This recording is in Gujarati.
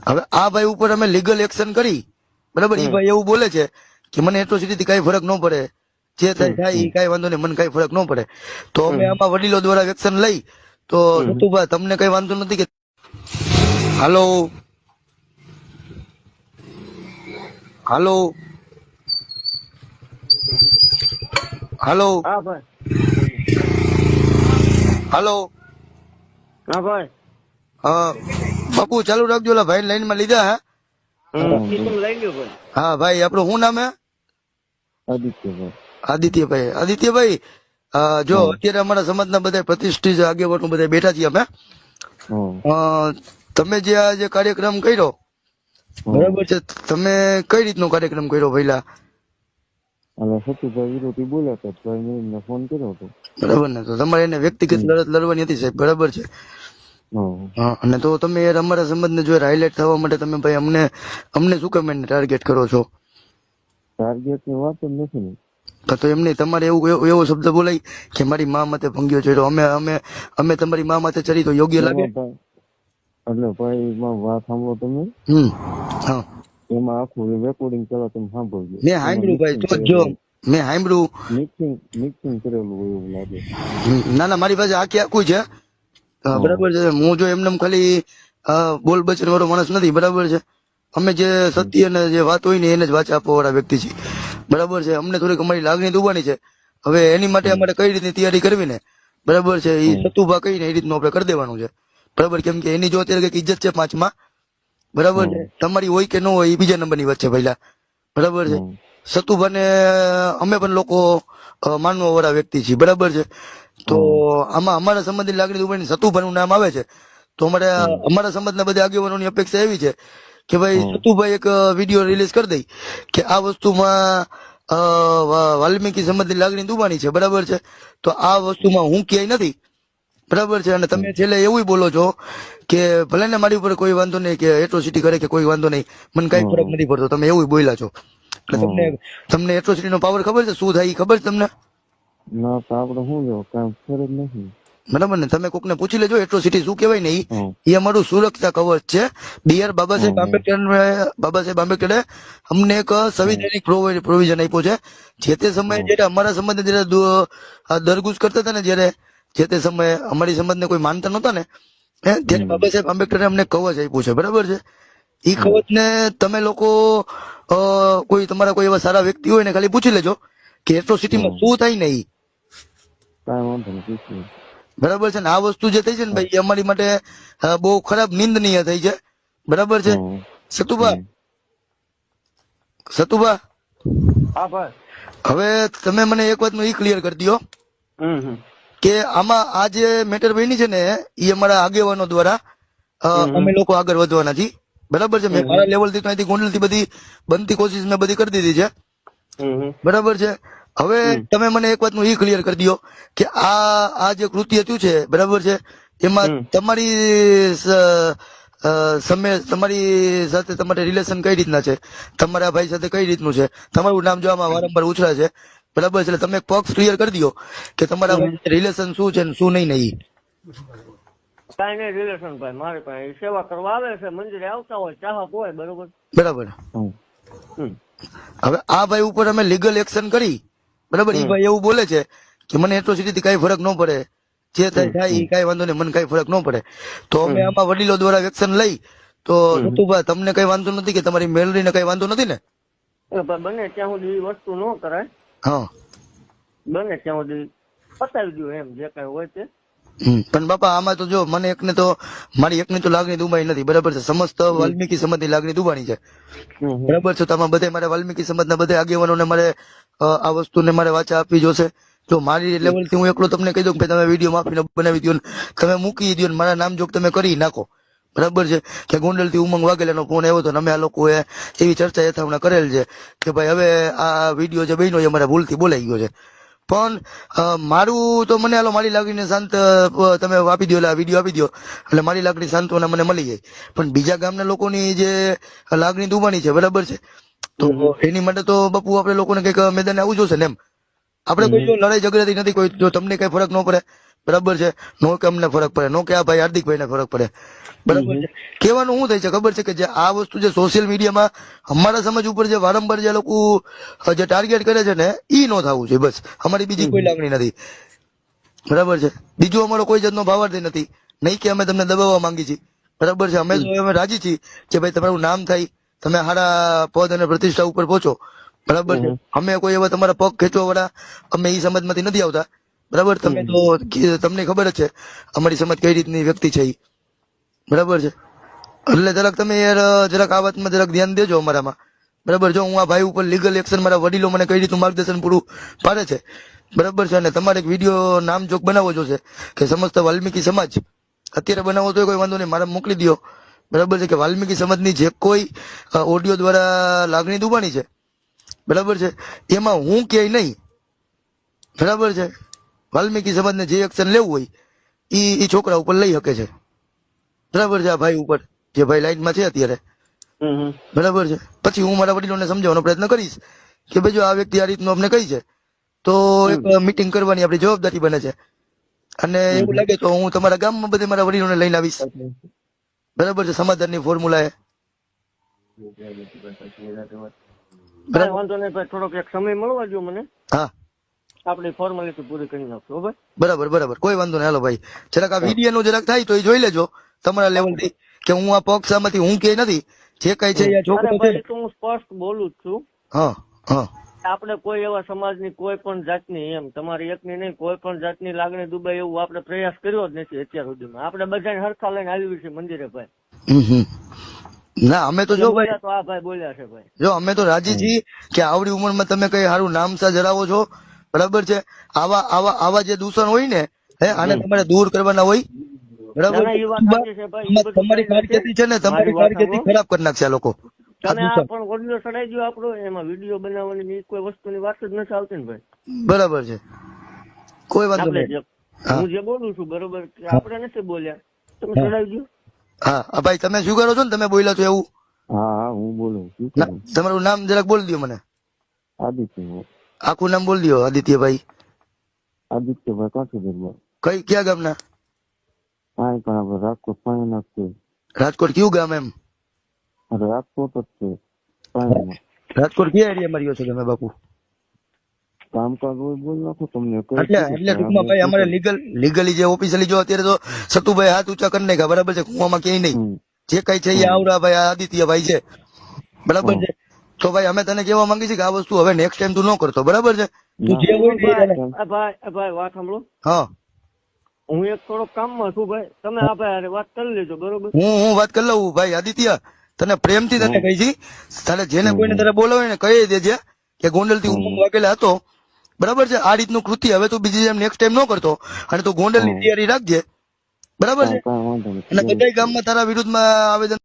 હવે આ ભાઈ ઉપર અમે લીગલ એક્શન કરી, બરાબર. એ ભાઈ એવું બોલે છે કે મને એટ્રોસિટી થી કઈ ફરક ન પડે, જે થાય એ કઈ વાંધો નહીં, મને કઈ ફરક ન પડે. તો અમે આમાં વડીલો દ્વારા એક્શન લઈ તો સતુભાઈ તમને કઈ વાંધો નથી કે? હાલો હાલો હાલો હા ભાઈ. હાલો હા ભાઈ. બાપુ ચાલુ રાખજો, ઓલા ભાઈ લાઈન માં લીધા. લઈ લ્યો ભાઈ. હા ભાઈ, આપણું શું નામ હે? આદિત્યભાઈ. આદિત્યભાઈ. આદિત્યભાઈ, જો અત્યારે અમારા સમાજના બધા પ્રતિષ્ઠિત આગેવાનો બધા બેઠા છીએ અમે. તમે જે આ જે કાર્યક્રમ કર્યો, બરાબર છે, તમે કઈ રીતનો કાર્યક્રમ કર્યો પહેલા? સતુભાઈ વિરોધી બોલ્યા હતા, ભાઈ મેં ફોન કર્યો હતો. બરાબર ને, તો તમારે એને વ્યક્તિગત લડત લડવાની હતી સાહેબ, બરાબર છે. અને તો તમે યાર અમારા સમાજને જો હાઇલાઇટ થવા માટે તમે ભાઈ અમને શું કામ એને ટાર્ગેટ કરો છો? ટાર્ગેટ ની વાત જ નથી ને. તો એમ નહીં, તમારે એવો શબ્દ બોલાય કે મારી મા માથે ભંગ્યો ચડ્યો, અમે તમારી મા માથે ચડી તો યોગ્ય લાગે? એટલે ભાઈ વાત સાંભળો તમે. હા, એમાં આખું રેકોર્ડિંગ કરો, તમે સાંભળજો. મેં સાંભળ્યું ભાઈ, તો જો મેં સાંભળ્યું. મિક્સિંગ કરેલું હોય એવું લાગે. ના ના, મારી પાસે આખું છે, બરાબર છે. હું જો એમને ખાલી બોલ બચન વાળો માણસ નથી, બરાબર છે. અમે જે સત્ય અને જે વાત હોય ને એને જ વાંચા આપવા વાળા વ્યક્તિ છે, બરાબર છે. અમને થોડીક અમારી લાગણી દુબાની છે. હવે એની માટે અમારે કઈ રીતની તૈયારી કરવી ને, બરાબર છે, એ સતુભા કહીને એ રીતનું આપણે કરી દેવાનું છે, બરાબર. કેમ કે એની જો અત્યારે કઈક ઇજ્જત છે પાંચમાં, બરાબર છે. તમારી હોય કે ન હોય એ બીજા નંબરની વાત છે પહેલા, બરાબર છે. સતુભાને અમે પણ લોકો માનવા વાળા વ્યક્તિ છીએ, બરાબર છે. તો આમાં અમારા સંબંધી લાગણી દુબાની સતુભાનું નામ આવે છે, તો અમારા સમાજના બધા આગેવાનોની અપેક્ષા એવી છે કે ભાઈ સતુભાઈ એક વિડીયો રિલીઝ કરી દઈ કે આ વસ્તુમાં વાલ્મીકી સમાજની લાગણી દુબાની છે, બરાબર છે. તો આ વસ્તુમાં હું ક્યાંય નથી, બરાબર છે. અને તમે છેલ્લે એવું બોલો છો કે ભલે ને મારી ઉપર કોઈ વાંધો નહીં, કે એટ્રોસિટી કરે કે કોઈ વાંધો નહીં, મને કઈ ફરક નથી પડતો, તમે એવું બોલ્યા છો. એટલે તમને એટ્રોસિટી નો પાવર ખબર છે શું થાય એ ખબર છે તમને? ના, તો આપણે શું જો કામ ફરજ નથી, બરાબર ને. તમે કોકને પૂછી લેજો એટ્રોસિટી શું કહેવાય ને, એ અમારું સુરક્ષા કવચ છે. ડીઆર બાબા સાહેબ આંબેડકરે અમને એક સંવિધાનિક પ્રોવિઝન આપ્યો છે. જે તે સમયે જયારે અમારા સમાજને જયારે દરગુજ કરતા હતા ને, જયારે જે તે સમયે અમારી સમાજને કોઈ માનતા નહોતા ને, ત્યારે બાબા સાહેબ આંબેડકરે અમને કવચ આપ્યું છે, બરાબર છે. એ કવચ ને તમે લોકો કોઈ તમારા કોઈ એવા સારા વ્યક્તિ હોય ને ખાલી પૂછી લેજો કે એટ્રોસિટીમાં શું થાય ને, બરાબર છે ને. આ વસ્તુ જે થઈ છે ને ભાઈ, એ અમારી માટે બહુ ખરાબ નિંદનીય થઈ છે, બરાબર છે. સતુભા, હવે તમે મને એક વાત નું ક્લિયર કરી દો કે આમાં આ જે મેટર બની છે ને, એ અમારા આગેવાનો દ્વારા અમે લોકો આગળ વધવાના છીએ, બરાબર છે. મેં મારા લેવલ થી અહીંથી ગોંડલ થી બધી બનતી કોશિશ મેં બધી કરી દીધી છે, બરાબર છે. હવે તમે મને એક વાતનું ઈ ક્લિયર કરી દો કે આ જે કૃત્ય થયું છે, બરાબર છે, એમાં તમારી સાથે તમારે રિલેશન કઈ રીતના છે, તમારા ભાઈ સાથે કઈ રીતનું છે, તમારું નામ જો આમાં વારંવાર ઉછળે છે, બરાબર છે. એટલે તમે પક્ષ ક્લિયર કરી દો કે તમારા રિલેશન શું છે ને શું નહીં. નહીં કઈ નહીં રિલેશન ભાઈ, મારી પાસે સેવા કરવા આવે છે, મંદિરે આવતા હોય, ચાહક હોય, બરોબર, બરાબર. હવે આ ભાઈ ઉપર અમે લીગલ એક્શન કરી, બરાબર. એ ભાઈ એવું બોલે છે કે મને એટ્રોસિટી થી કઈ ફરક ન પડે, જે થાય એ કઈ વાંધો નહીં, મને કઈ ફરક ન પડે. તો અમે આમાં વડીલો દ્વારા એક્શન લઈ તો સતુભાઈ તમને કઈ વાંધો નથી કે તમારી મેલરીને કઈ વાંધો નથી ને? બને ત્યાં સુધી વસ્તુ ન કરાય, હા, બને ત્યાં સુધી પતાવી દો એમ, જે કઈ હોય તે. પણ બાપા આમાં તો જો મને એકને તો મારી એકની તો લાગણી દુબાઈ નથી, બરાબર છે. સમસ્ત વાલ્મીકી સમાજની લાગણી દુબાણી છે, બરાબર છે. તો આમાં બધે મારે વાલ્મીકી સમાજના બધા આગેવાનોને મારે આ વસ્તુને મારે વાચા આપવી જોશે. જો મારી લેવલ થી હું એકલો તમને કહી દઉં કે તમે વિડીયો માફીને બનાવી દો, તમે મૂકી દો, મારા નામ જોગ તમે કરી નાખો, બરાબર છે. કે ગોંડલ થી ઉમંગ વાઘેલાનો ફોન આવ્યો હતો ને અમે આ લોકોએ એવી ચર્ચા યથાવણા કરેલ છે કે ભાઈ હવે આ વિડીયો જે બન્યો એ અમારા ભૂલથી બોલાઈ ગયો છે. પણ મારું તો મને હાલો મારી લાગણીને શાંત તમે આપી દો, એટલે વિડીયો આપી દો એટલે મારી લાગણી સાંત્વના મને મળી જાય. પણ બીજા ગામના લોકોની જે લાગણી દુબાની છે, બરાબર છે, તો એની માટે તો બાપુ આપણે લોકોને કઈક મેદાને આવવું જોશે ને એમ. આપણે કોઈ જો લડાઈ ઝઘડાથી નથી, કોઈ જો તમને કઈ ફરક ન પડે, બરાબર છે, નો કે અમને ફરક પડે, નો કે આ ભાઈ હાર્દિકભાઈ ને ફરક પડે, બરાબર છે. કહેવાનું શું થાય છે ખબર છે કે જે આ વસ્તુ જે સોશિયલ મીડિયામાં અમારા સમાજ ઉપર જે વારંવાર જે લોકો જે ટાર્ગેટ કરે છે ને ઈ નો થવું જોઈએ, બસ અમારી બીજી કોઈ લાગણી નથી, બરાબર છે. બીજું અમારો કોઈ જાતનો ભાવાર્થી નથી, નહીં કે અમે તમને દબાવવા માંગી છીએ, બરાબર છે. અમે રાજી છીએ કે ભાઈ તમારું નામ થાય, તમે સારા પદ અને પ્રતિષ્ઠા ઉપર પહોંચો, બરાબર છે. અમે કોઈ એવા તમારા પગ ખેંચવા વાળા અમે ઈ સમાજમાંથી નથી આવતા, બરાબર. તમે તો તમને ખબર જ છે અમારી સમાજ કઈ રીતની વ્યક્તિ છે ઈ, બરાબર છે. એટલે જરાક તમે યાર જરાક આ વાતમાં જરાક ધ્યાન દેજો અમારામાં, બરાબર. જો હું આ ભાઈ ઉપર લીગલ એક્શન, મારા વડીલો મને કઈ રીતનું માર્ગદર્શન પૂરું પાડે છે, બરાબર છે. અને તમારે એક વિડીયો નામજોગ બનાવવો જોશે કે સમસ્ત વાલ્મીકી સમાજ, અત્યારે બનાવો તો કોઈ વાંધો નહીં, મારે મોકલી દો, બરાબર છે. કે વાલ્મીકી સમાજની જે કોઈ ઓડિયો દ્વારા લાગણી દુબાણી છે, બરાબર છે, એમાં હું ક્યાંય નહીં, બરાબર છે. વાલ્મીકી સમાજને જે એક્શન લેવું હોય ઈ છોકરા ઉપર લઈ શકે છે, બરાબર છે. આ ભાઈ ઉપર જે ભાઈ લાઈનમાં છે અત્યારે, બરાબર છે. પછી હું મારા વડીલોને સમજાવવાનો પ્રયત્ન કરીશ કે ભાઈ જો આ વ્યક્તિ આ રીતનું આપણે કહી છે તો એક મીટિંગ કરવાની આપણી જવાબદારી બને છે, અને એવું લાગે તો હું તમારા ગામમાં બધે મારા વડીલોને લઈને આવીશ, બરાબર છે. સમાધાનની ફોર્મ્યુલા એ બરાબર, વાંધો નહીં ભાઈ, થોડોક એક સમય મળવા જો મને, હા આપણી ફોર્માલિટી પૂરી કરી નાખશું. ભાઈ બરાબર બરાબર, કોઈ વાંધો નહીં. હાલો ભાઈ, જરાક આ વિડીયો નું જરાક થાય તો એ જોઈ લેજો તમારા લેવલ થી કે હું આ પક્ષામાંથી હું કે નથી, જે કઈ છે એ છોકરો છે. ભાઈ, તો હું સ્પષ્ટ બોલું જ છું. હા હા, આપણે કોઈ એવા સમાજની કોઈ પણ જાતની, એમ તમારી એકની નહીં, કોઈ પણ જાતની લાગણી દુબાય એવું આપણે પ્રયાસ કર્યો જ નથી અત્યાર સુધીમાં. આપણે બધાને હરખા લઈને આવી છે મંદિરે ભાઈ. ના અમે તો જો ભાઈ, તો આ ભાઈ બોલ્યા છે ભાઈ, જો અમે તો રાજી છીએ કે આવડી ઉંમરમાં તમે કઈ સારું નામ સા ધરાવો છો, બરાબર છે. આવા જે દૂષણ હોય ને આને તમારે દૂર કરવાના હોય, બરાબર. તમારી કારકિર્દી છે ને, તમારી કારકિર્દી ખરાબ કરી નાખશે આ લોકો. તમે આ પણ ઓડિયો ચડાઈ ગયો આપણો, એમાં વિડીયો બનાવવાની કોઈ વસ્તુની વાત જ નથી આવતી ને ભાઈ, બરાબર છે. કોઈ વાંધો નહીં. હું જે બોલું છું બરોબર, આપણે નથી બોલ્યા, તમે ચડાવી દો. હા ભાઈ, તમે સ્વીકારો છો ને તમે બોલ્યા છો એવું? હા હું બોલું છું. તમારું નામ જરાક બોલી દો મને. આદિત્ય. આખું નામ બોલી દો. આદિત્યભાઈ. આદિત્યભાઈ કાઠીગઢ. કઈ ક્યાં ગામના? હા પણ આપણે રાજકોટ પાણી છે. રાજકોટ કયું ગામ? એમ રાજકોટ જ છે પાણી. રાજકોટ કયા એરિયામાં રહ્યો છો તમે બાપુ? કામકાજ હોય બોલ નાખો તમને. એટલે ટૂંકમાં ભાઈ અમારે લીગલી જે ઓફિશિયલી જો અત્યારે તો સતુભાઈ હાથ ઊંચા કરી નાખ્યા, બરાબર છે. કુવામાં ક્યાંય નહીં, જે કઈ છે એ આવડા ભાઈ આદિત્યભાઈ છે, બરાબર છે. તો ભાઈ અમે તને કહેવા માંગી છીએ કે આ વસ્તુ હવે નેક્સ્ટ ટાઈમ તું ન કરતો, બરાબર છે. તું જે હોય ને ભાઈ વાત સાંભળો. હા, હું એક થોડોક કામમાં છું ભાઈ, તમે આ ભાઈ વાત કરી લેજો બરોબર. હું વાત કરી લઉં ભાઈ. આદિત્ય તને પ્રેમથી તને કહી છી, તારે જેને કોઈને તારે બોલાવે ને કહી દેજે કે ગોંડલ થી ઉમંગ વાગેલા હતો, બરાબર છે. આ રીતનું કૃત્ય હવે તું બીજી જેમ નેક્સ્ટ ટાઈમ ન કરતો, અને તું ગોંડલ ની તૈયારી રાખજે, બરાબર છે. અને બધા ગામમાં તારા વિરુદ્ધમાં આવેદન